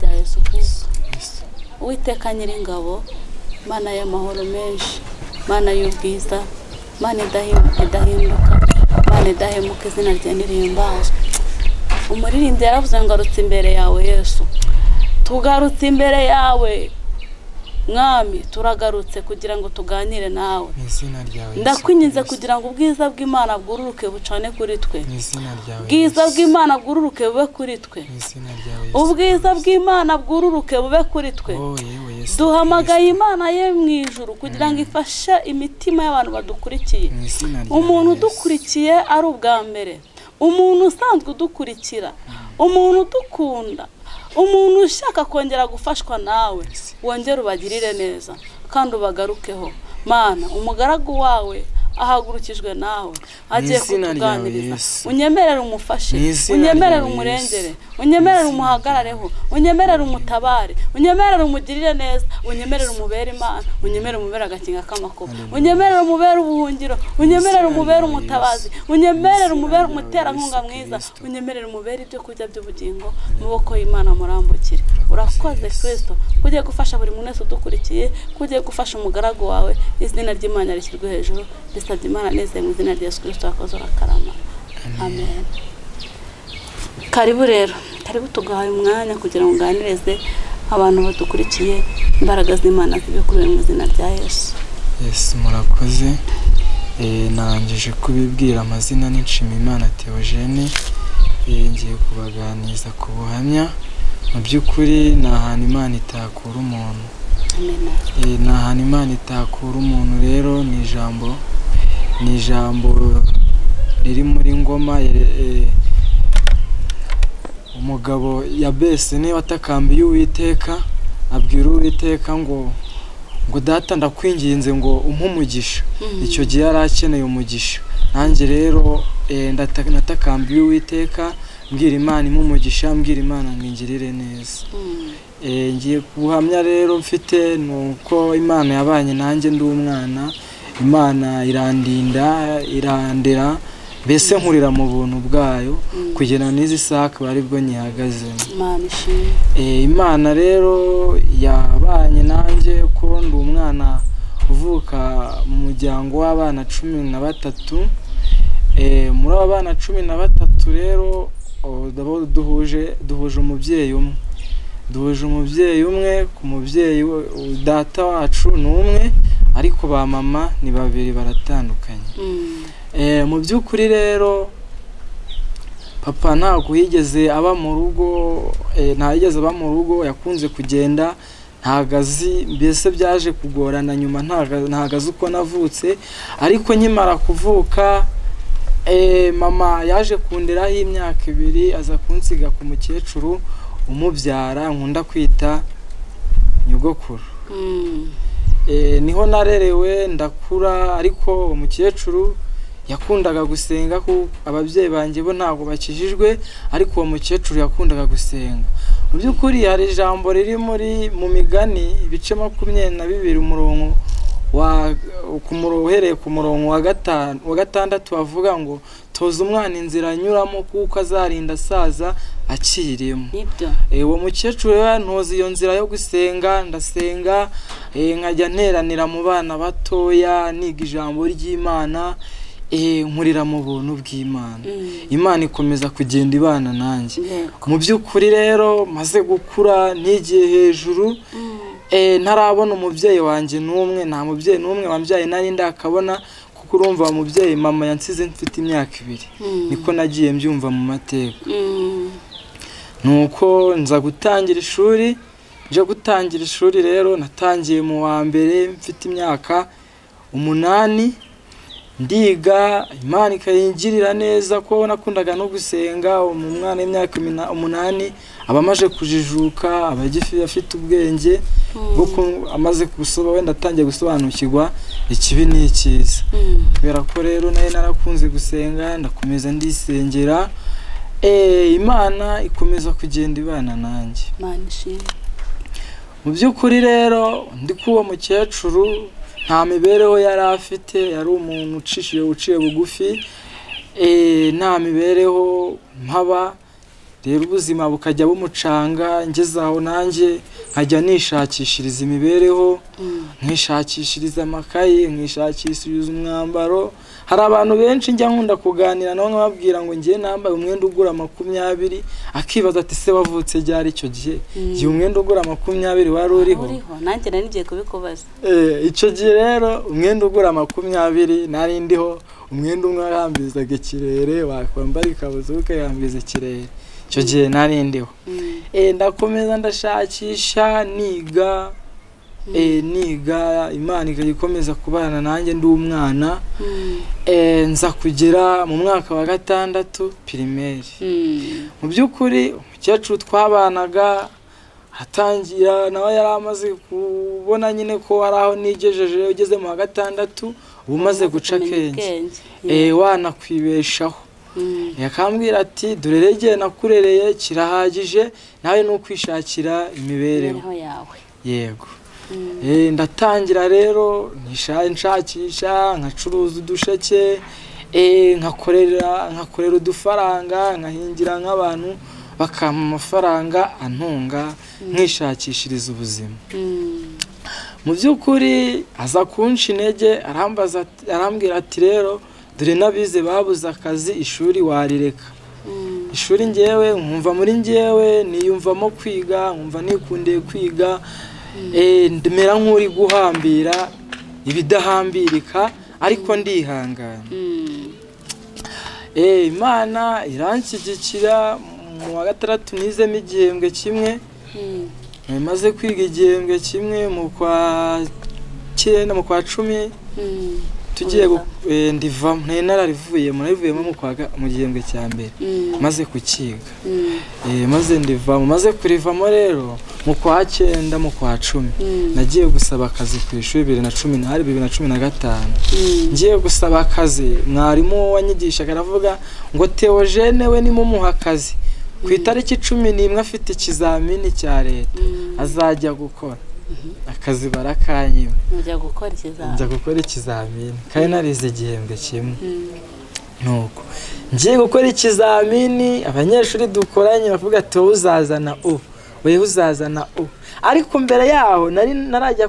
rya Yesu Kristo. Uwiteka Nyiringabo, Mana y'amahoro menshi, Mana y'ubwiza, Mana idahinduka, Mana idahemuka, izina ryawe nirihimbazwe. Umuririmbyi yaravuze ngo ngarutse imbere yawe Yesu. Tugarutse imbere yawe Mwami, turagarutse kugira ngo tuganire nawe. Ndakwinginze kugira ngo ubwiza bw'Imana bwururuke bucane kuri twe. Ubwiza bw'Imana bwururuke bube kuri twe. Ubwiza bw'Imana bwururuke bube kuri twe. Duhamagaye Imana ye mu ijuru kugira ngo ifashe imitima y'abantu badukurikiye. Umuntu udukurikiye ari ubwa mbere, umuntu usanzwe udukurikira, umuntu udukunda, umuntu ushaka kongera gufashwa nawe, wongere ubagirire neza kandi ubagarukeho. Mana, umugaragu wawe ahagurukijwe nawe, agiye kutuganiriza. Unyemerere umufashe, unyemerere umurengere, unyemerere umuhagarareho, unyemerere umutabare, unyemerere umugirire neza, unyemerere umubere Imana, unyemerere umubere agakinga k'amakuba, unyemerere umubere ubuhungiro, unyemerere umubere umutabazi, unyemerere umubere umuterankunga mwiza, unyemerere umubere ibyo kurya by'ubugingo, muboko y'Imana murambukire. Urakoze Kristo, kugiye gufasha buri muntu wese udukurikiye, kugiye gufasha umugaragu wawe, izina ry'Imana rishyirwe hejuru. Bisabye Imana neza mu izina rya Yesu Kristo akoze urakarama. Amen. Karibu rero, karibu tugahaye umwanya kugira ngo nganirize abantu badukurikiye imbaraga z'Imana zibikubiye mu izina rya Yesu. Yes, murakoze. Narangije kubibwira amazina n'Nshimiyimana Theogene. Ngiye kubaganiza ku buhamya. Mu by'ukuri ni ahantu Imana itakura umuntu. Amen. Ni ahantu Imana itakura umuntu rero, ni ijambo riri muri Ngoma. Umugabo Yabesi niwe watakambiye Uwiteka, abwira Uwiteka ngo data ndakwinginze ngo umpe umugisha. Icyo gihe yari akeneye umugisha. Nanjye rero natakambiye Uwiteka, mbwira Imana impe umugisha, mbwira Imana ngingirire neza. Ngiye kubuhamya rero mfite nuko Imana yabanye nanjye ndi umwana. Imana irandinda, irandera, mbese nkurira mu buntu bwayo kugira n'izi saka bari bwo nyihagazemo. Imana rero yabanye nanjye ko ndi umwana uvuka mu muryango w'abana 13. Muri abo bana 13 rero duhuje umubyeyi umwe. Duhuje umubyeyi umwe, ku mubyeyi data wacu ni umwe, ariko ba mama ni babiri baratandukanye. Mu by'ukuri rero papa ntabwo yigeze aba mu rugo, yakunze kugenda, ntagazi, mbese byaje kugorana nyuma ntagazi uko navutse. Ariko nkimara kuvuka mama yaje kunderaho imyaka 2, aza kunsiga ku mukecuru umubyara nkunda kwita nyogokuru. Niho narerewe ndakura, ariko umukecuru yakundaga gusenga ko ababyeyi banjye bo ntabwo bakijijwe, ariko uwo mukecuru yakundaga gusenga. Mu by'ukuri hari ijambo riri mu Migani ibice 22 umurongo uhereye ku murongo wa 6 bavuga ngo toza umwana inzira anyuramo kuko azarinda asaza akirimo. Uwo mukecuru ntoza iyo nzira yo gusenga, ndasenga, nkajya nteranira mu bana batoya, niga ijambo ry'Imana, nkurira mu buntu bw'Imana. Imana ikomeza kugenda ibana nanjye. Mu by'ukuri rero maze gukura ntigiye hejuru, ntarabona umubyeyi wanjye n'umwe, nta mubyeyi n'umwe wambyaye nari ndakabona, kuko urumva umubyeyi mama yansize mfite imyaka 2. Niko nagiye mbyumva mu mateka. Nuko nza gutangira ishuri. Gutangira ishuri rero natangiye mu wa mbere mfite imyaka 8. Ndiga, Imana ikayingirira neza ko nakundaga no gusenga. Umwana w'imyaka 8 abamaje kujijuka, abagifi afite ubwenge bwo amaze gusoba, wenda atangiye gusobanukirwa ikibi n'icyiza. Kubera ko rero naye narakunze gusenga, ndakomeza ndisengera, Imana ikomeza kugenda ibana nanjye. Mu by'ukuri rero ndi kuwo mukecuru nta mibereho yari afite, yari umuntu uciye bugufi, nta mibereho mpaba, rero ubuzima bukajya bumucanga, ngeze aho nanjye nkajya nishakishiriza imibereho, nkishakishiriza amakaye, nkishakishiriza umwambaro. Hari abantu benshi njya nkunda kuganira nabo nkababwira ngo ngiye nambaye umwenda ugura 20, akibaza ati se wavutse ryari icyo gihe? Gihe umwenda ugura 20 wari uriho? Nanjye nari ngiye kubikubaza. Icyo gihe rero umwenda ugura 20 nari ndiho, umwenda umwe arambizaga ikirere, wakwambara ikabutura ukayambiza ikirere. Icyo gihe nari ndiho. Ndakomeza ndashakisha niga, niga, Imana ikagikomeza kubana nanjye ndi umwana. Nza kugera mu mwaka wa 6 primaire. Mu by'ukuri umukecuru twabanaga hatangira nawe yari amaze kubona nyine ko hari aho nigejeje, ugeze mu wa 6 umaze guca kenge, wanakwibeshaho. Yakambwira ati dore rege nakurereye kirahagije, nawe no kwishakira imibereho yawe. Yego. Ndatangira rero nshakisha, nkacuruza udusheke, nkakorera udufaranga, nkahingira nk'abantu bakampa amafaranga antunga, nkishakishiriza ubuzima. Mu by'ukuri aza kunca intege, arambwira ati rero dore nabize babuze akazi, ishuri warireka. Ishuri ngewe nkumva muri ngewe niyumvamo kwiga, nkumva nikundiye kwiga, ndemera nk'uri guhambira ibidahambirika, ariko ndihangana. Imana iranshyigikira. Mu wa 6 nizemo igihembwe kimwe, maze kwiga igihembwe kimwe mu kwa 9 mu kwa 10 tugiye ndivamo, nararivuyemo mu gihembwe cya mbere maze kukiga. Maze ndivamo, maze kurivamo rero mu kwa 9 mu kwa 10 nagiye gusaba akazi ku ishuri 2015. Ngiye gusaba akazi, mwarimu wanyigishaga aravuga ngo Theogene we nimumuha akazi ku itariki 11 afite ikizamini cya leta azajya gukora. Akazi barakanyima. Njya gukora ikizamini kandi narize igihembwe kimwe. Nuko ngiye gukora ikizamini, abanyeshuri dukoranye bavuga ati wowe uzazana wewe uzazana ariko mbere yaho narajya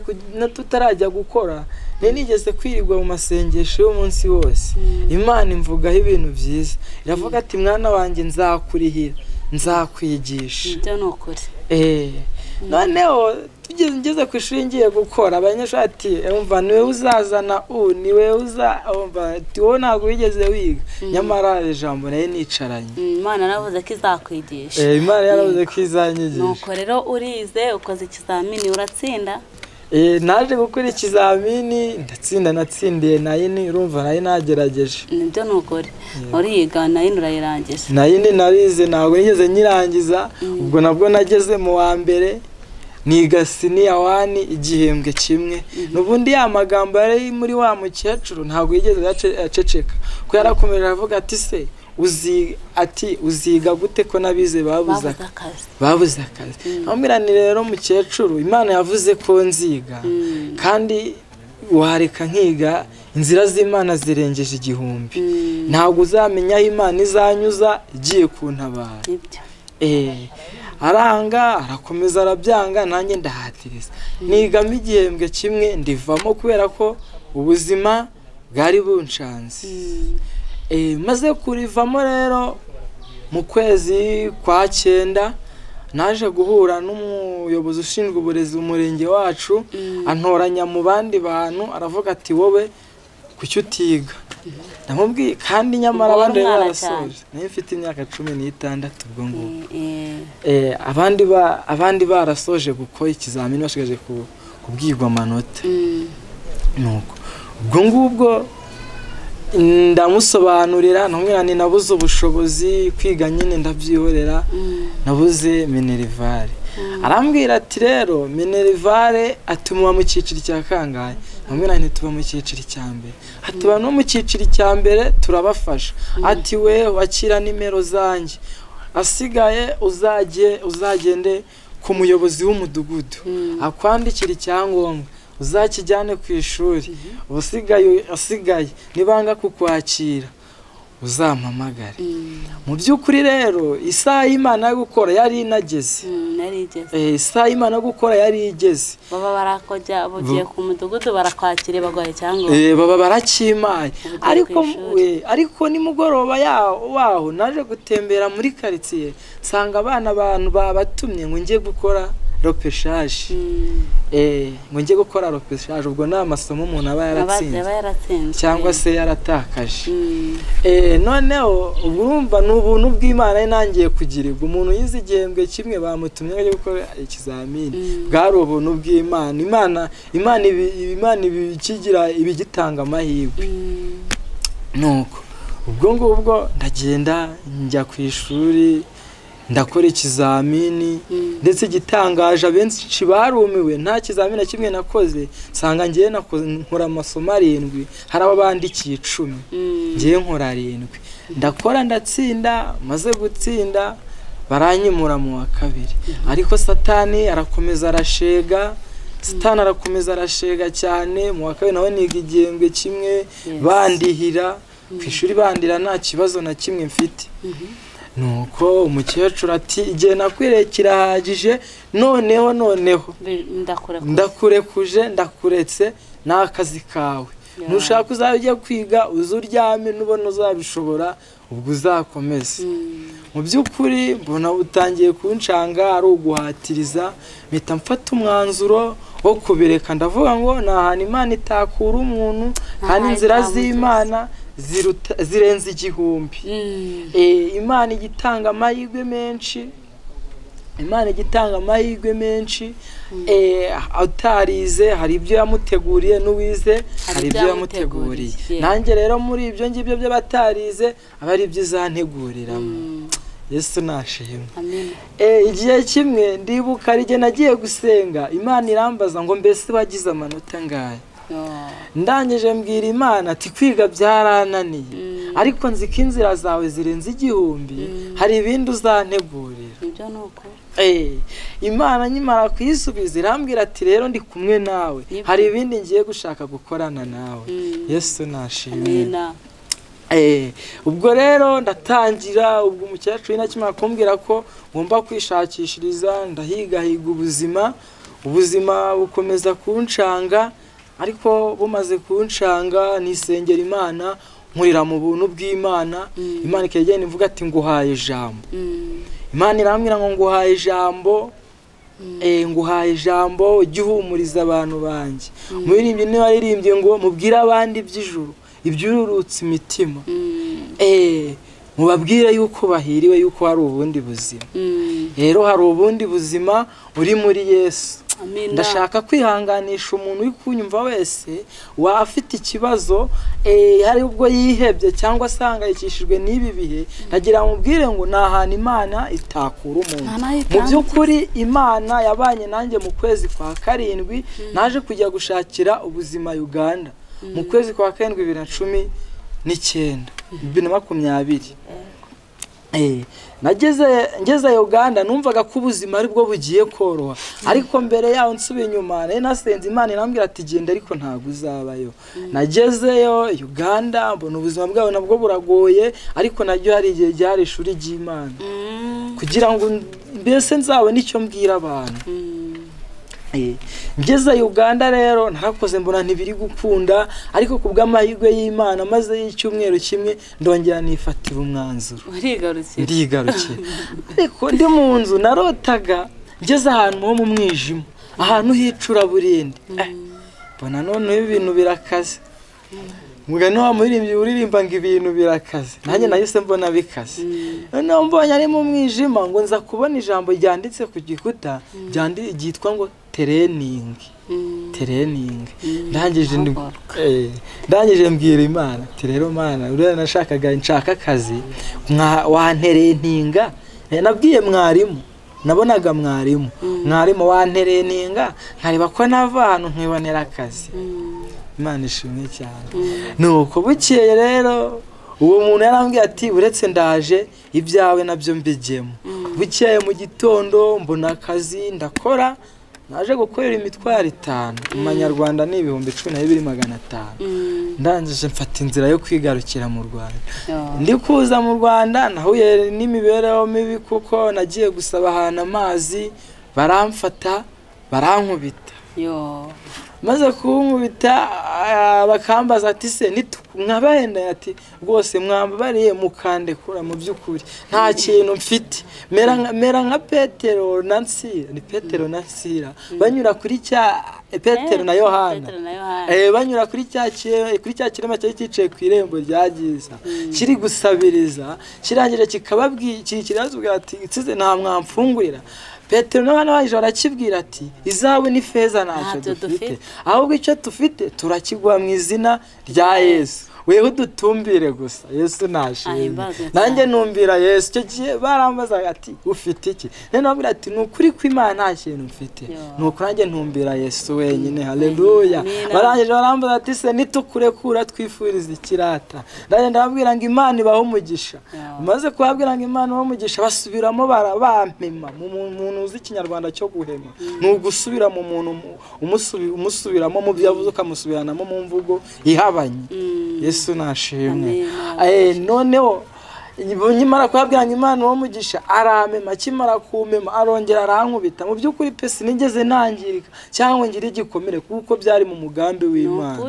tutarajya gukora, nigeze kwirirwa mu masengesho y'umunsi wose. Imana imvugaho ibintu byiza, iravuga ati mwana wanjye nzakurihira, nzakwigisha. Ibyo nukuri. Noneho ngeze ku ishuri ngiye gukora, abanyeshuri ati umva niwe uzazana niwe umva ati wowe ntabwo wigeze wiga, nyamara ijambo nayo nicaranye. Imana yaravuze ko izakwigisha. Imana yaravuze ko izanyigisha. Nuko rero urize, ukoze ikizamini uratsinda. Naje gukora ikizamini ndatsinda, natsindiye 9, urumva nayo nagerageje. Nibyo nukuri. Uriga 9 urayirangiza. 9 narize, ntabwo nigeze nyirangiza. Ubwo nabwo nageze mu wa mbere, niga senior 1 igihembwe kimwe. Nubundi ya magambo yari muri wa mukecuru ntabwo yigeze aceceka, ko yarakomeje avuga ati se uziga gute ko nabize babuze akazi. Ambwira ni rero mukecuru, Imana yavuze ko nziga, kandi wareka nkiga, inzira z'Imana zirengeje 1000. Ntabwo uzamenya aho Imana izanyuza igiye kuntabara. Aranga, arakomeza arabyanga, nanjye ndahatiriza. Nigamo igihembwe kimwe ndivamo kubera ko ubuzima bwari bunshanze. Maze kurivamo rero mu kwezi kwa 9 naje guhura n'umuyobozi ushinzwe uburezi mu murenge wacu, antoranya mu bandi bantu, aravuga ati wowe kuki utiga? Ndamubwiye kandi nyamara abandi barasoje, nayo mfite imyaka 16 ubwo ngubwo. Abandi barasoje gukora ikizamini bashigaje kubwirwa amanota. Nuko ubwo ngubwo ndamusobanurira, namwira ni nabuze ubushobozi kwiga nyine ndabyihorera, nabuze minerivare. Arambwira ati rero minerivare atumuwa mu cyiciro cya kangahe? Namwira nti tuba mu cyiciro cya mbere. Atuba no mu cyiciro cya mbere turabafasha. Ati we wakira nimero zanjye, asigaye uzagende ku muyobozi w'umudugudu akwandikira icyangombwa, uzakijyane ku ishuri. Asigaye nibanga kukwakira uzampamagare. Mu by'ukuri rero isaha y'Imana yo gukora yari inageze. Isaha y'Imana yo gukora yari igeze. Baba barakojya bugiye ku mudugudu barakwakire bagwaye cyangwa baba barakimaye. Ariko nimugoroba waho naje gutembera muri quartier sanga abantu babatumye ngo ngiye gukora repêchage. Ngo ngiye gukora repêchage ubwo na amasomo umuntu aba yaratsinze cyangwa se yaratakaje. Noneho urumva n'ubuntu bw'Imana nangiye kugirirwa. Umuntu yize igihembwe kimwe bamutumye ngo gukora ikizamini. Bwari ubuntu bw'Imana. Imana ibikigira ibigitanga amahirwe. Nuko ubwo ndagenda njya ku ishuri ndakora ikizamini ndetse gitangaje abenshi barumiwe nta kizamini kimwe nakoze sanga ngiye nkora amasomo 7 hari ababandikiye 10 ngiye nkora 7 ndakora ndatsinda maze gutsinda baranyimura mu wa kabiri. Ariko Satani arakomeza arashega cyane. Mu wa kabiri nawe niga igihembwe kimwe bandihira ku ishuri bandira nta kibazo na kimwe mfite. Nuko umukecuru ati igihe nakwireye kirahagije noneho ndakuretse n'akazi kawe. Nushaka uzajya kwiga uzuryame nubona uzabishobora ubwo uzakomeze. Mu by'ukuri mbona utangiye kunshanga ari uguhatiriza mpita mfata umwanzuro wo kubireka. Ndavuga ngo nahana Imana itakura umuntu kandi inzira z'Imana zirenze igihumbi. Imana igitanga amahirwe menshi. Utarize hari ibyo yamuteguriye n'uwize hari ibyo yamuteguriye. Nanjye rero muri ibyo ngibyo by'abatarize aba ari ibyo izanteguriramo. Yesu nashimwe. Igihe kimwe ndibuka ari nagiye gusenga Imana irambaza ngo mbese wagize amanota ngahe. Ndangije mbwira Imana ati kwiga byarananiye ariko nzi ko inzira zawe zirenze igihumbi hari ibindi uzantegurira. Ibyo nuko Imana nyimara kwisubiza irambwira ati rero ndi kumwe nawe hari ibindi ngiye gushaka gukorana nawe. Yesu nashimwe. Ubwo rero ndatangira ubwo umukecuru inakimara kumbwira ko ngomba kwishakishiriza ndahiga ubuzima bukomeza kunshanga. Ariko bumaze kunshanga nisengera Imana nkurira mu buntu bw'Imana. Imana ikagenda ivuga ati nguhaye ijambo. Imana irambwira ngo nguhaye ijambo ugihumuriza abantu banjye. Muririmbye niba yaririmbye ngo mubwire abandi iby'ijuru ibyururutse imitima. Mubabwire yuko bahiriwe yuko hari ubundi buzima. Rero hari ubundi buzima uri muri Yesu. Ndashaka kwihanganisha umuntu uri kunyumva wese wafite ikibazo hari ubwo yihebye cyangwa sangayikishijwe n'ibi bihe ndagira mubwire ngo nahana Imana itakura umuntu. Mu by'ukuri Imana yabanye nanjye mu kwezi kwa 7 naje kujya gushakira ubuzima Uganda mu kwezi kwa 7 2019. Ngeze Uganda numvaga ko ubuzima ari bwo bugiye koroha ariko mbere yaho nsubiye inyuma nasenze Imana irambwira ati genda ariko ntago uzabayo. Nagezeyo Uganda mbona ubuzima bwawe nabwo buragoye ariko najyo hari igihe ryari ishuri ry'Imana kugira ngo mbese nzabone icyo mbwira abantu. Ngeze Uganda rero narakoze mbona ntibiri gukunda ariko kubw'amahirwe y'Imana maze y'icyumweru kimwe ndongera nifatira umwanzuro ndigarukiye. Ariko ndi mu nzu narotaga ngeze ahantu ho mu mwijima ahantu hicura burindi. Mbona none ibintu birakaze. Mugano wa uririmba ngo ibintu birakaze nanjye nahise mbona bikaze. Noneho mbonye ari mu mwijima ngo nza kubona ijambo ryanditse ku gikuta ryitwa ngo training. Ndangije mbwira Imana ati rero Mana urera nshaka akazi wantereninga. Nabwiye mwarimu nabonaga mwarimu wantereninga nkareba ko nava hano nkibonera akazi. Imana ishimwe cyane. Nuko bukeye rero uwo muntu yarambwiye ati uretse ndaje ibyawe nabyo mbigemo. Bukeye mu gitondo mbona akazi ndakora naje gukorera imitwaro 5 mu manyarwanda ni 12,500 ndangije mfata inzira yo kwigarukira mu Rwanda. Ndi kuza mu Rwanda nahuye n'imibereho mibi kuko nagiye gusaba ahantu amazi baramfata barankubita. Maze kunkubita bakambaza ati se mwabahenda ati rwose mwambariye mukandekura mu by'ukuri nta kintu mfite mera nka Petero na Nsira ni Petero na Nsira banyura kuri cya Petero na Yohana banyura kuri cya kirema cyicaye ku irembo rya Giza kiri gusabiriza kirangije kikababwira ati nsize nta mwamfungurira. Petero n'abana baje barakibwira ati izawe ni feza ntacyo dufite ahubwo icyo dufite turakigwa mu izina rya Yesu wewe dutumbire gusa Yesu nashimye. Nanjye numbira Yesu cyo gihe barambaza ati ufite iki nene babwira ati nukuri ko Imana nta kintu mfite nuko nanjye ntumbira Yesu wenyine. Haleluya. Barangije barambaza ati se nitukurekura twifuriza ikirata nanjye ndababwira ngo Imana ibaho umugisha. Maze kubabwira ngo Imana ibaho umugisha basubiramo barabampema mu muntu uzi ikinyarwanda cyo guhema n'ugusubira mu muntu umusubiramo mu byavuze ukamusubiranamo mu mvugo ihabanye. Yesu nashimwe. Noneho nyimara kubabwira ngo Imana ibaho umugisha aramema kimara kumema arongera arankubita. Mu by'ukuri pesi nigeze nangirika cyangwa ngira igikomere kuko byari mu mugambi w'Imana.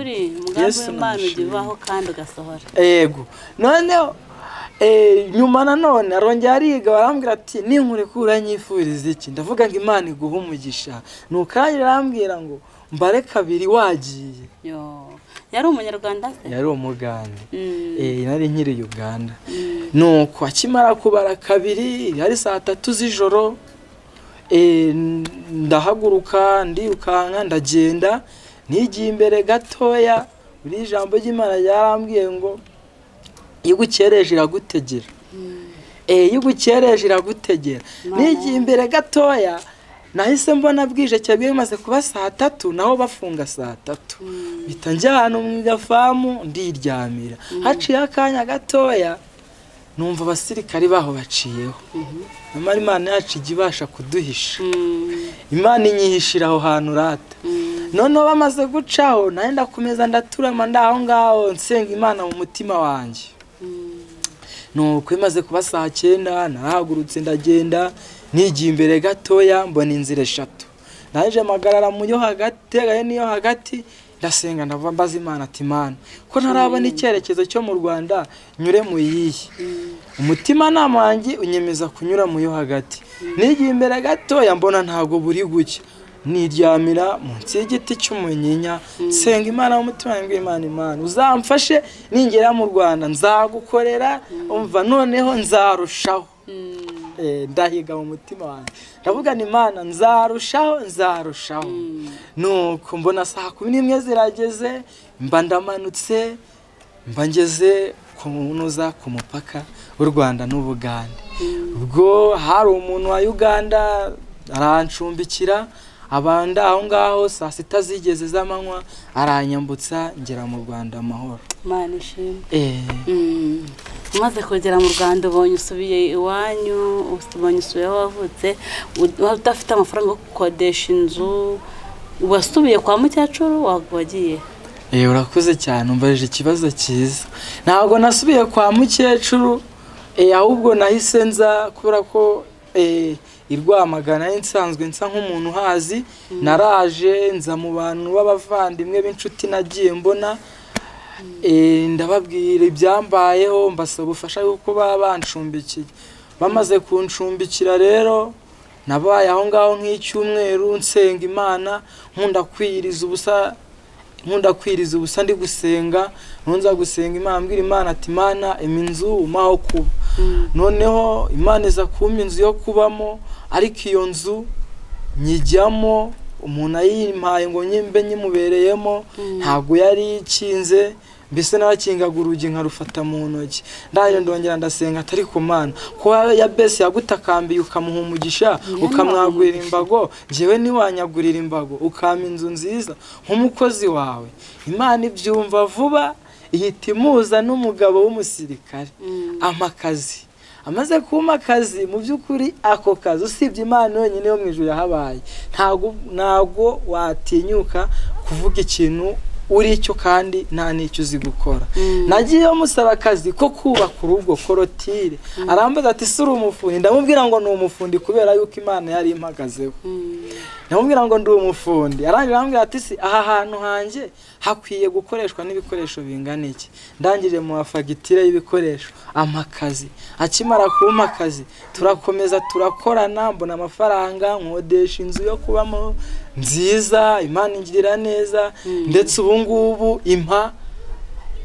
Yesu Imana ugivaho kandi ugasohora. Yego. Noneho nyuma nanone arongera ariga barambwira ati ninkurekura nyifuriza iki ndavuga ngo Imana iguha umugisha. Nukangira arambwira ngo mbare 2 wagiye. Yari umunyarwanda se? Yari umugande. Nari nkiri Uganda. Nuko akimara kubara 2 yari saa 3 z'ijoro ndahaguruka ndirukanka ndagenda nigiye imbere gatoya buri ijambo ry'Imana yarambwiye ngo igukereje iragutegera. Igukereje iragutegera. Nigiye imbere gatoya nahise mbona bwije cyabwiye maze kuba saa 3 naho bafunga saa 3 bita njyana mu gafamu ndiryamira. Haciye akanya gatoya numva abasirikari baho baciyeho. Imana yacu igibasha kuduhisha. Imana inyihishira aho hantu rata. Noneho bamaze gucaho naye ndakomeza ndaturama ndaho ngaho nsenga Imana mu mutima wanjye. Nuko imaze kuba saa 9 narahagurutse ndagenda nigiye imbere gatoya mbona inzira 3 naje magarara mu yo hagati niyo hagati ndasenga ndava mbaza Imana ati Imana ko ntarabona icyerekezo cyo mu Rwanda nyure mu yihe. Umutima namangi unyemeza kunyura mu yo hagati. Nigiye imbere gatoya mbona ntago buri gucya niryamira munsi y'igiti cy'umunyinya senga Imana mu mutima wanjye Imana uzamfashe ningera mu Rwanda nzagukorera umva noneho nzarushaho. Ndahiga mu mutima wanjye ndavuga ni Imana nzarushaho. Nuko mbona saa 11 zirageze mba ndamanutse mba ngeze kunuza ku mupaka w'u Rwanda n'Ubugande. Ubwo hari umuntu wa Uganda arancumbikira abanda aho ngaho saa 6 zigeze z'amanywa aranyambutsa ngera mu Rwanda amahoro. Imana ishimwe. Umaze kugera mu Rwanda ubonye usubiye iwanyu ubonye usubiye aho wavutse udafite amafaranga yo gukodesha inzu wasubiye kwa mukecuru wagiye? Urakoze cyane umbarije ikibazo cyiza. Ntabwo nasubiye kwa mukecuru ahubwo nahise nza kubera ko irwamagana insanzwe nsa nk'umuntu hazi naraje nza mu bantu b'abavandimwe b'inshuti nagiye mbona ndababwira ibyambayeho mbasaba ubufasha yuko bancumbikiye. Bamaze kuncumbikira rero nabaye aho ngaho nk'icyumweru nsenga Imana nkunda kwiriza ubusa ndi gusenga nza gusenga Imana mbwira Imana ati Imana iminzu umaho kuba. Noneho Imana iza kumpa inzu yo kubamo ariko iyo nzu nyijyamo umuntu ayimpaye ngo nyimbe nyimubereyemo ntago yari ikinze mbese narakingaga urugi nkarufata mu ntoki. Ndaje ndongera ndasenga atari ku Mana ko ya bese yagutakambiye ukamuha umugisha ukamwagurira imbago jewe niwanyagurira imbago ukama inzu nziza nk'umukozi wawe. Imana ibyumva vuba ihita imuza n'umugabo w'umusirikare amakazi amaze kuma akazi mu by'ukuri ako kazi usibye Imana yonyine yo mu ijuru yahabaye ntago watinyuka kuvuga ikintu uri cyo kandi nta n'icyo uzi gukora. Nagiye musaba akazi ko kubaka urugo korotire, arambaza ati suri umufundi, ndamubwira ngo ni umufundi kubera yuko Imana yari impagazeho. Ndamubwira ngo ndi umufundi, arangira arambwira ati si aha hantu hanje hakwiye gukoreshwa n'ibikoresho bingana iki. Ndangije mu afagitire y'ibikoresho amakazi, akimara kuma akazi turakomeza turakorana, mbona amafaranga, nkodesha inzu yo kubamo nziza, Imana ingirira neza, ndetse ubu ngubu impa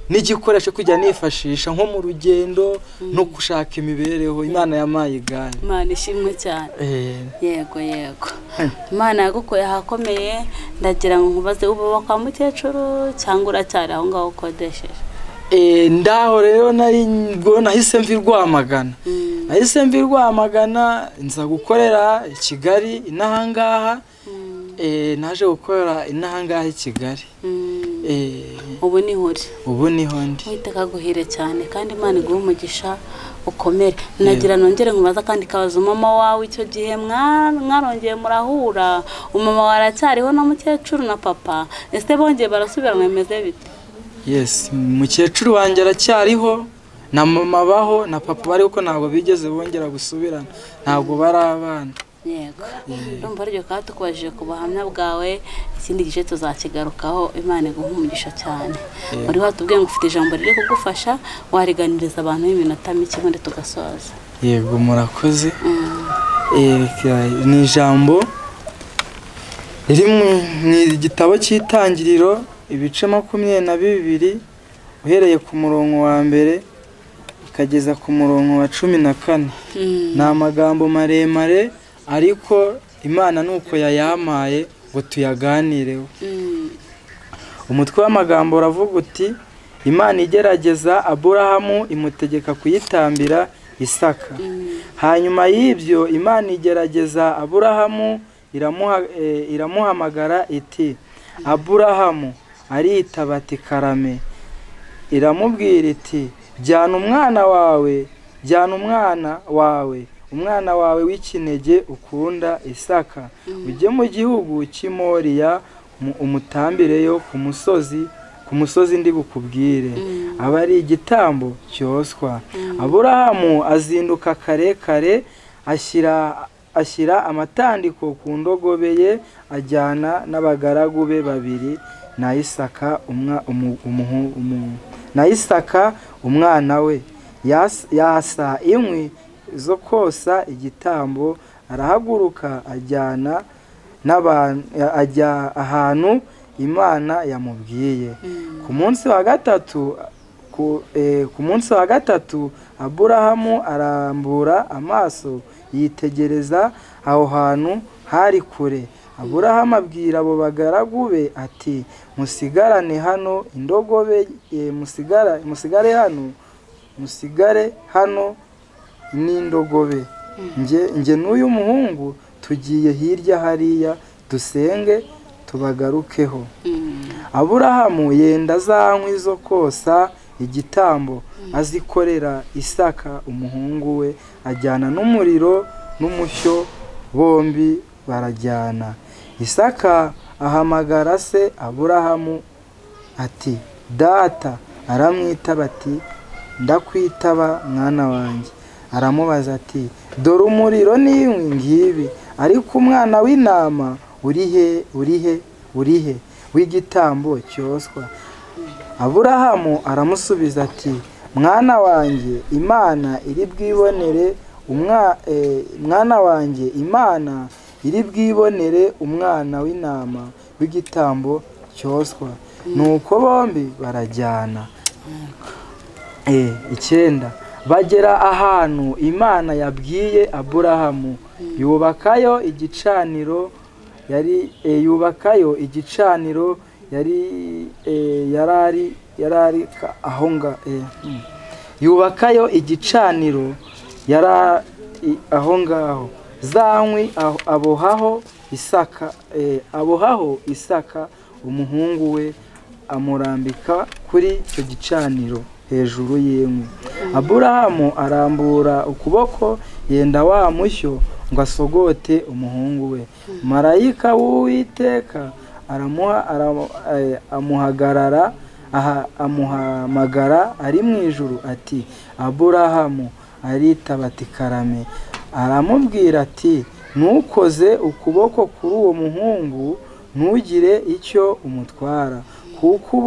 n'igikoresho kujya nifashisha nko mu rugendo no gushaka imibereho. Imana yamaye igare. Imana ishimwe cyane. Yego Imana yagukoye ahakomeye. Ndagira ngo nkubaze, ubu kwa mukecuru cyangwa uracyari aho ngaho ukodesheje? Ndaho rero nahise mvi Rwamagana. Nahise mvi Rwamagana nza gukorera i Kigali inahangaha. Naje gukorera inahangaha i Kigali. Ubu niho ndi. Witeka guhire cyane kandi Imana iguhe umugisha ukomere. Nagira nongere nkubaza kandi kabazo mama wawe icyo gihe mwarongeye murahura, umama waracyariho na mukecuru na papa, ese bongeye barasubirana bimeze bite? Yes, mukecuru wanjye aracyariho na mama baho na papa bari uko ntabwo bigeze bongera gusubirana, ntabwo barabana. Yego. Ndumva ryo ka tukubajije ku buhamya bwawe, ikindi gice tuzakigarukaho. Imana iguhe umugisha cyane. Muri watubwiye ngo ufite ijambo riri kugufasha, wariganiriza abantu iminota mike kandi tugasoza. Yego murakoze. Ni ijambo riri mu gitabo cy'Itangiriro ibice 22 uhereye ku murongo wa mbere ukageza ku murongo wa 14. Ni amagambo maremare ariko Imana nuko yayamaye ngo tuyaganireho. Umutwe w'amagambo uravuga uti Imana igerageza Aburahamu imutegeka kuyitambira Isaka. Hanyuma y'ibyo Imana igerageza Aburahamu iramuhamagara iti Aburahamu, aritaba ati karame. Iramubwira iti jyana umwana wawe w'ikinege ukunda Isaka, ujye mu gihugu cy'Imoriya umutambireyo ku musozi ndi bukubwire, aba ari igitambo cyoswa. Aburahamu azinduka kare ashyira amatandiko ku ndogobe ye, ajyana n'abagaragu be babiri na Isaka umwana we. Yasa inkwi zo kosa igitambo, arahaguruka ajya ahantu Imana yamubwiye. Ku munsi wa gatatu Aburahamu arambura amaso yitegereza aho hantu hari kure. Aburahamu abwira abo bagaragu be ati musigare hano n'indogobe, nge n'uyu muhungu tugiye hirya hariya dusenge tubagarukeho. Aburahamu yenda za nkwi zo kosa igitambo azikorera Isaka umuhungu we, ajyana n'umuriro n'umushyo, bombi barajyana. Isaka ahamagara se Aburahamu ati data. Aramwitaba ati ndakwitaba mwana wanjye. Aramubaza ati dore umuriro n'inkwi ngibi, ariko umwana w'intama urihe w'igitambo cyoswa? Aburahamu aramusubiza ati mwana wanjye Imana iri bwibonere umwana w'intama w'igitambo cyoswa. Nuko bombi barajyana. 9 bagera ahantu Imana yabwiye Aburahamu, yubakayo igicaniro aho ngaho. Zankwi abohaho Isaka umuhungu we, amurambika kuri icyo gicaniro hejuru y'inkwi. Aburahamu arambura ukuboko yenda wa mushyo ngo asogote umuhungu we. Marayika w'Uwiteka amuhamagara ari mu ijuru ati Aburahamu. Aritaba ati karame. Aramubwira ati ntukoze ukuboko kuri uwo muhungu, ntugire icyo umutwara, kuko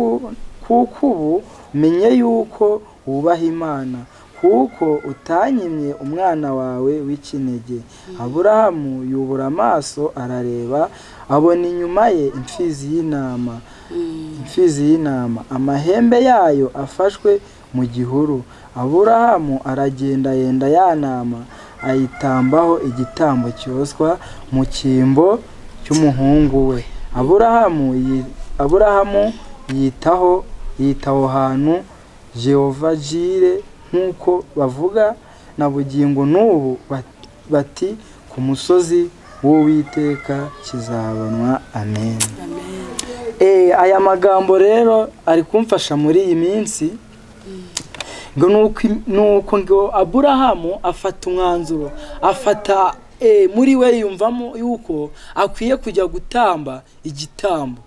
ubu menye yuko wubaha Imana, kuko utanyimye umwana wawe w'ikinege. Aburahamu yubura amaso arareba, abona inyuma ye imfizi y'intama, amahembe yayo afashwe mu gihuru. Aburahamu aragenda yenda ya ntama, ayitambaho igitambo cyoswa mu cyimbo cy'umuhungu we. Aburahamu yitaho hantu Jehova Jire, nk'uko bavuga na bugingo n'ubu bati ku musozi w'Uwiteka kizabonwa. Amen. Aya magambo rero ari kumfasha muri iyi minsi, nuko ngo Aburahamu afata umwanzuro, afata muri we yumvamo yuko akwiye kujya gutamba igitambo.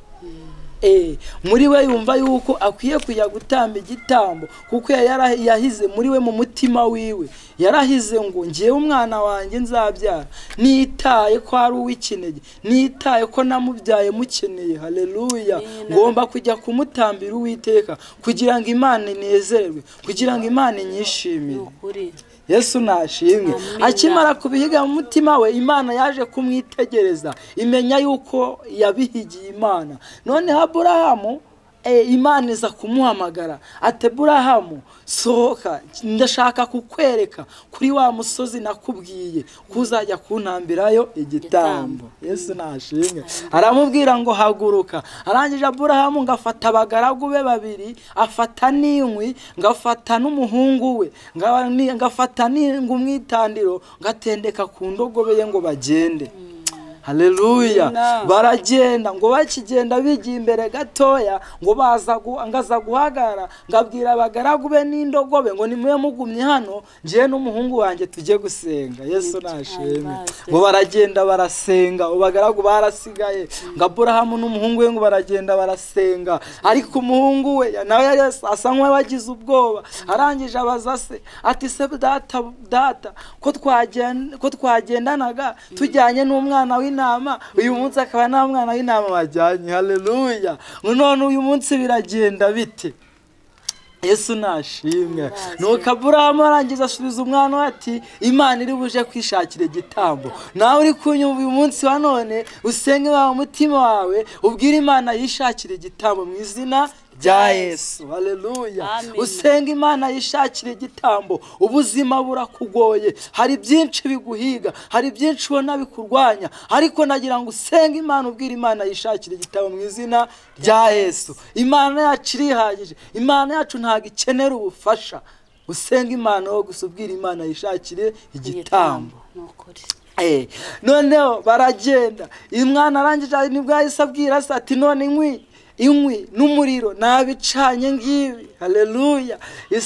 Muri we yumva yuko akwiye kujya gutamba igitambo, kuko yahize muri we mu mutima wiwe, yarahize ngo ngiye umwana wanjye nzabyara nitaye ko ari uw'ikinege, nitaye ko namubyaye mukeneye. Haleluya. Ngomba kujya kumutambira Uwiteka kugira ngo Imana inezerwe, kugira ngo Imana inyishimire. Yesu nashimwe. Akimara kubihiga mu mutima we, Imana yaje kumwitegereza, imenya yuko yabihigiye Imana. None Aburahamu Imana iza kumuhamagara ati Aburahamu sohoka, ndashaka kukwereka kuri wa musozi nakubwiye kuzajya kuntambirayo igitambo. Yesu nashimwe. Aramubwira ngo haguruka. Arangije Aburahamu ngafata abagaragu be babiri, afata n'inkwi, ngafata n'umuhungu we, ngafata n'umwitandiro, ngatendeka ku ndogobe ye ngo bagende. Haleluya. Baragenda, ngo bakigenda bigiye imbere gatoya, ngo ngaza guhagara, ngabwira abagaragu be n'indogobe ngo nimwe mugumye hano, ngiye n'umuhungu wanjye tujye gusenga. Yesu nashimwe. Ngo baragenda barasenga, abagaragu barasigaye, ngo Aburahamu n'umuhungu we ngo baragenda barasenga. Ariko umuhungu we nawe yari asa nk'uwagize ubwoba. Arangije abaza se ati se data ko twagendanaga tujyanye n'umwana w'intama, uyu munsi akaba nta mwana w'intama bajyanye. Haleluya. None uyu munsi biragenda bite? Yesu nashimwe. Nuko Aburahamu arangiza asubiza umwana ati Imana iri buje kwishakira igitambo. Nawe uri kunyumva uyu munsi wa none, usenge mu mutima wawe, ubwire Imana yishakira igitambo mu izina rya Yesu. Haleluya. Usenga Imana yishakira igitambo. Ubuzima burakugoye, hari byinshi biguhiga, hari byinshi ubona bikurwanya, ariko nagira ngo usenge Imana, ubwire Imana yishakira igitambo mu izina rya Yesu. Imana yacu irihagije, Imana yacu ntabwo ikenera ubufasha. Usenga Imana wo gusubwira Imana yishakire igitambo. Noneho baragenda. Umwana arangije nibwo yahise abwira se ati none inkwi n'umuriro nabicanye ngibi. Haleluya.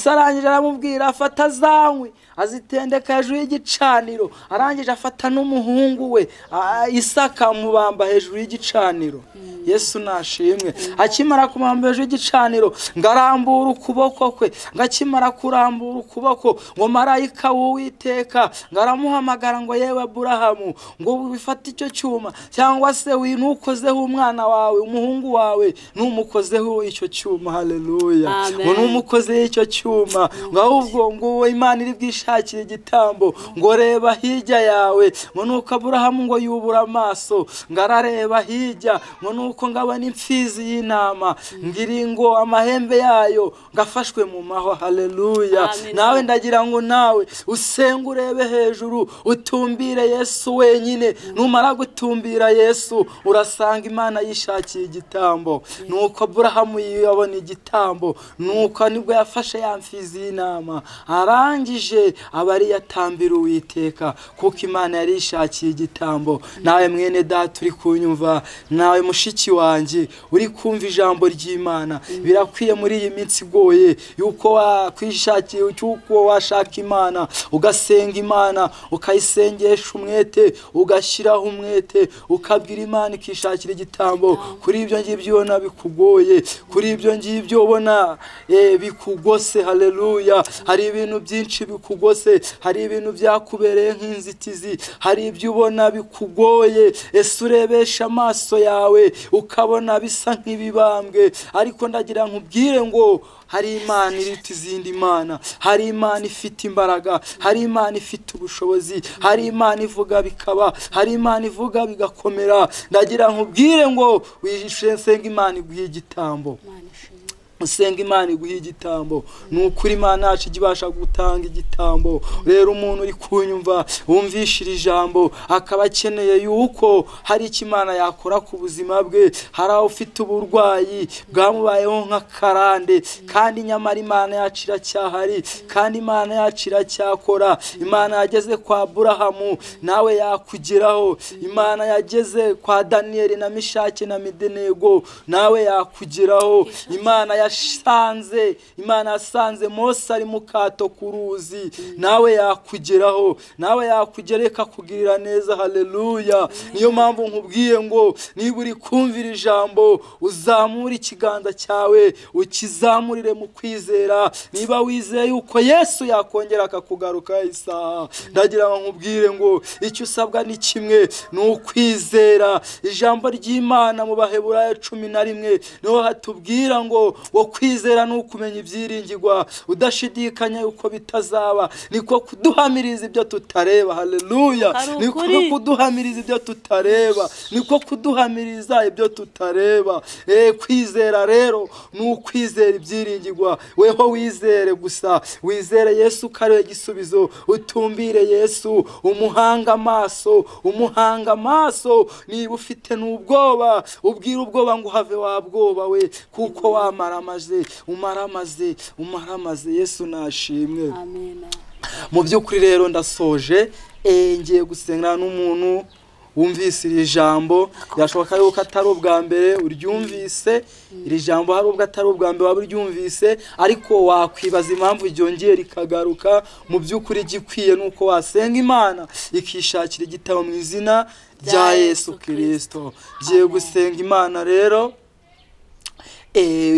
Arangije aramubwira afata za nkwi azitendeka hejuru y'igicaniro. Arangije afata n'umuhungu we Isaka mubamba hejuru y'igicaniro. Yesu nashimwe. Akimara kumubamba hejuru y'igicaniro, ngarambura ukuboko kwe. Ngakimara kurambura ukuboko, ngo marayika w'Uwiteka ngaramuhamagara ngo yewe Aburahamu, ngo wifate icyo cyuma, cyangwa se winukozeho umwana wawe, umuhungu wawe numukozeho icyo cyuma. Haleluya. Ngo numukozeho icyo cyuma, ngo ahubwo ngo Imana iri bwishakire igitambo, ngo reba hirya yawe. Ngo nuko Aburahamu ngo yubura amaso, ngarareba hirya, ngo nuko ngabana imfizi y'intama, ngiri ngo amahembe yayo ngafashwe mu mahwa. Haleluya. Nawe ndagira ngo nawe usenga urebe hejuru, utumbire Yesu wenyine. Numara gutumbira Yesu, urasanga Imana yishakiye igitambo. Nuko Aburahamu yabona igitambo, nuko nibwo yafashe ya mfizi y'intama, arangije wese aba ari yatambira Uwiteka, kuko Imana yari ishakiye igitambo. Nawe mwene data uri kunyumva, nawe mushiki wanjye uri kumva ijambo ry'Imana, birakwiye muri iyi minsi igoye yuko wakwishakiye, yuko washaka Imana, ugasenga Imana, ukayisengesha umwete, ugashyiraho umwete, ukabwira Imana ikishakira igitambo. Kuri ibyo ngibyo ubona bikugoye, kuri ibyo ngibyo ubona bikugose, haleluya. Hari ibintu byinshi bikugose, hari ibintu byakubereye nk'inzitizi, hari ibyo ubona bikugoye, ese urebesha amaso yawe ukabona bisa nk'ibibambwe, ariko ndagira nkubwire ngo hari Imana iruta izindi mana, hari Imana ifite imbaraga, hari Imana ifite ubushobozi, hari Imana ivuga bikaba, hari Imana ivuga bigakomera. Ndagira nkubwire ngo wisenga Imana iguhe igitambo, usenga Imana iguhe igitambo. Nukuri Imana yacu ibasha gutanga igitambo. Rero umuntu uri kunyumva wumvishira ijambo akaba akeneye yuko hari icyo Imana yakora ku buzima bwe, hari aho ufite uburwayi bwamubayeho nk'akarande, kandi nyamara Imana yacu iracyahari, kandi Imana yacu iracyakora. Imana yageze kwa Aburahamu nawe yakugeraho, Imana yageze kwa Daniyeli na Mishaki na Abedenego nawe yakugeraho. Imana yasanze Mose ari mu kato ku ruzi, nawe yakugeraho, nawe yakugereka kugirira neza, haleluya. Niyo mpamvu nkubwiye ngo niba uri kumvira ijambo, uzamure ikiganza cyawe ukizamurire mu kwizera. Niba wizeye yuko Yesu yakongera akakugaruka isaha, ndagira ngo nkubwire ngo icyo usabwa ni kimwe, ni ukwizera. Ijambo ry'Imana mu Baheburayo 11 niho hatubwira ngo kwizera ni ukumenya ibyiringirwa, udashidikanya yuko bitazaba. Niko kuduhamiriza ibyo tutareba, haleluya. Niko kuduhamiriza ibyo tutareba, niko kuduhamiriza ibyo tutareba. Kwizera rero ni ukwizera ibyiringirwa. Weho wizere gusa, wizere Yesu kare igisubizo, utumbire Yesu, umuhanga amaso, umuhanga amaso. Niba ufite n'ubwoba, ubwira ubwoba ngo have wabwoba we, kuko umaramaze. Yesu nashimwe. Amen. Mu by'ukuri rero ndasoje, ngiye gusengana n'umuntu wumvise iri jambo. Yashoboka yuko atari ubwa mbere uryumvise iri jambo, hari ubwo atari ubwa mbere waburyumvise, ariko wakwibaza impamvu ryongeye rikagaruka. Mu by'ukuri gikwiye nuko wasenga Imana ikishakira igitabo mu izina rya Yesu Kristo. Giye gusenga Imana rero,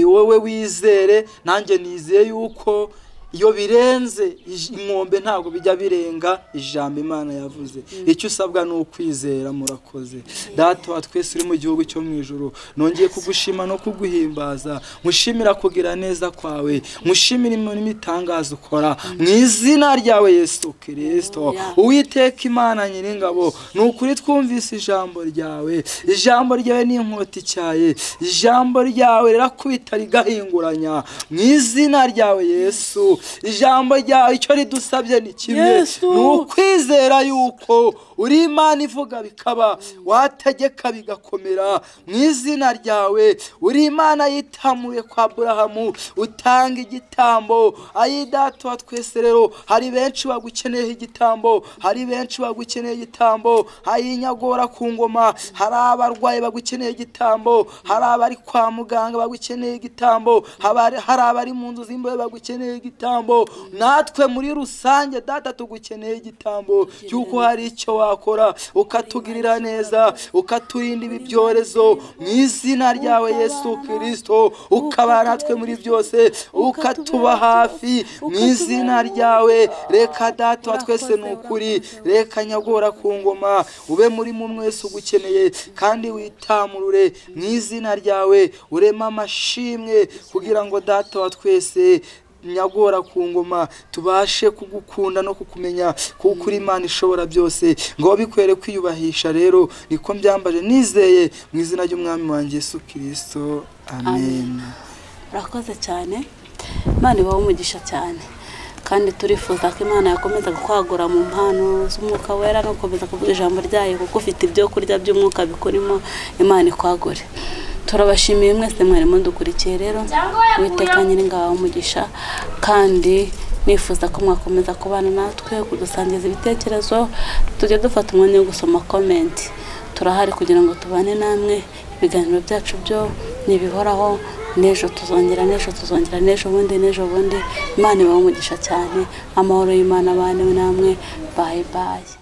wowe wizere, nanjye nizeye yuko iyo birenze inkombe ntabwo bijya birenga ijambo Imana yavuze. Icyo usabwa ni ukwizera. Murakoze Data wa twese uri mu gihugu cyo mu ijuru, nongeye kugushima no kuguhimbaza, mushimira kugira neza kwawe, mushimira imitangazo ukora mu izina ryawe Yesu Kristo. Uwiteka Imana Nyiringabo, ni ukuri twumvise ijambo ryawe. Ijambo ryawe ni inkota ityaye, ijambo ryawe rirakubita rigahinguranya mu izina ryawe Yesu. Ijambo ryawe icyo ridusabye ni kimwe, ni ukwizera yuko uri Imana ivuga bikaba, wategeka bigakomera mu izina ryawe. Uri Imana yitamuye kwa Aburahamu utanga igitambo. Ayi Data wa twese rero, hari benshi bagukeneye igitambo, hari benshi bagukeneye igitambo. Ayi Nyagora ku ngoma, hari abarwayi bagukeneye igitambo, hari abari kwa muganga bagukeneye igitambo, hari abari mu nzu z'imbohe bagukeneye igitambo. Natwe muri rusange Data tugukeneye igitambo cyuko hari icyo wakora ukatugirira neza, ukaturinda ibi byorezo mu izina ryawe Yesu Kristo, ukaba natwe muri byose, ukatuba hafi mu izina ryawe. Reka Data wa twese ni ukuri, reka Nyagora ku ngoma ube muri mumwe wese ugukeneye, kandi witamurure mu izina ryawe. Urema amashimwe kugira ngo Data wa twese Nyagora ku ngoma tubashe kugukunda no kukumenya, kuko uri Imana ishobora byose. Ngo bikwere kwiyubahisha rero, niko mbyambaje nizeye mu izina ry'Umwami wanjye Yesu Kristo. Amen. Urakoze cyane, Imana ibahe umugisha cyane, kandi turifuza ko Imana yakomeza kwagura mu mpano z'Umwuka Wera no gukomeza kuvuga ijambo ryayo, kuko ufite ibyo kurya by'umwuka bikurimo. Imana ikwagure. Turabashimiye mwese mwari mudukurikiye rero, Uwiteka Nyiringabo umugisha, kandi nifuza ko mwakomeza kubana natwe kudusangiza ibitekerezo, tujye dufata umwanya wo gusoma comment. Turahari kugira ngo tubane namwe, ibiganiro byacu byo nibihoraho, n'ejo tuzongera n'ejo bundi. Imana ibahe umugisha cyane, amahoro y'Imana abane namwe. Bye bye.